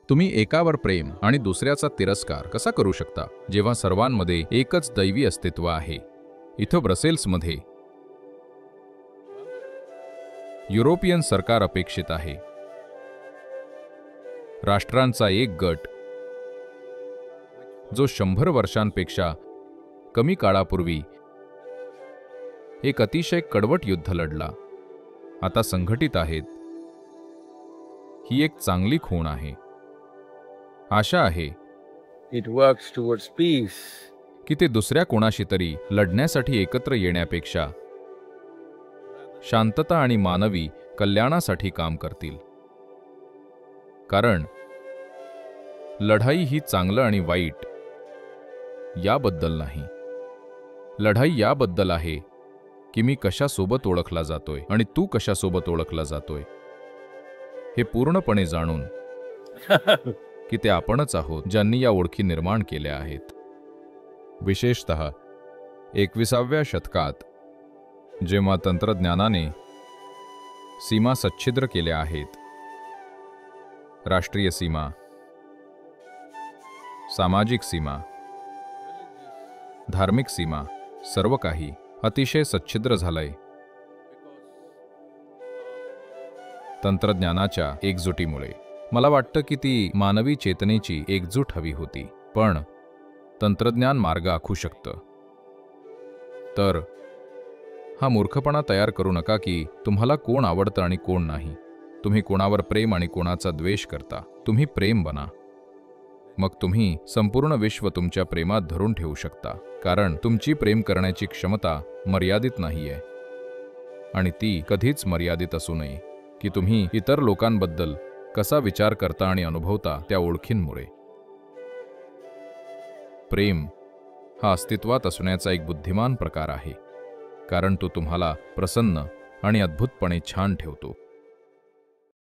तुम्ही एकावर प्रेम आणि दुसऱ्याचा तिरस्कार कसा करू शकता जेव्हा सर्वांमध्ये एकच दैवी अस्तित्व आहे? इथं ब्रसेल्समध्ये युरोपियन सरकार अपेक्षित आहे. राष्ट्रांचा एक गट जो 100 वर्षांपेक्षा कमी काळापूर्वी एक अतिशय कडवट युद्ध लढला, आता संघटित आहेत. ही एक चांगली खूण आहे. आशा आहे It works towards peace. की ते दुसऱ्या कोणाशी तरी लढण्यासाठी एकत्र येण्यापेक्षा शांतता आणि मानवी कल्याणासाठी काम करतील. कारण लढाई ही चांगलं आणि वाईट याबद्दल नाही. लढाई याबद्दल आहे की मी कशासोबत ओळखला जातोय आणि तू कशासोबत ओळखला जातोय, हे पूर्णपणे जाणून की ते आपणच आहोत ज्यांनी या ओळखी निर्माण केल्या आहेत. विशेषतः 21व्या शतकात जेव्हा तंत्रज्ञानाने सीमा सच्छिद्र केल्या आहेत. राष्ट्रीय सीमा, सामाजिक सीमा, धार्मिक सीमा, सर्व काही अतिशय सच्छिद्र झालंय. तंत्रज्ञानाच्या एकजुटीमुळे मला वाटतं की ती मानवी चेतनेची एकजूट हवी होती. पण तंत्रज्ञान मार्ग आखू शकतं. तर हा मूर्खपणा तयार करू नका की तुम्हाला कोण आवडतं आणि कोण नाही. तुम्ही कोणावर प्रेम आणि कोणाचा द्वेष करता. तुम्ही प्रेम बना. मग तुम्ही संपूर्ण विश्व तुमच्या प्रेमात धरून ठेवू शकता. कारण तुमची प्रेम करण्याची क्षमता मर्यादित नाहीये. आणि ती कधीच मर्यादित असू नये की तुम्ही इतर लोकांबद्दल कसा विचार करता आणि अनुभवता त्या ओळखींमुळे. प्रेम हा अस्तित्वात असण्याचा एक बुद्धिमान प्रकार आहे. कारण तो तुम्हाला प्रसन्न आणि अद्भुतपणे छान ठेवतो.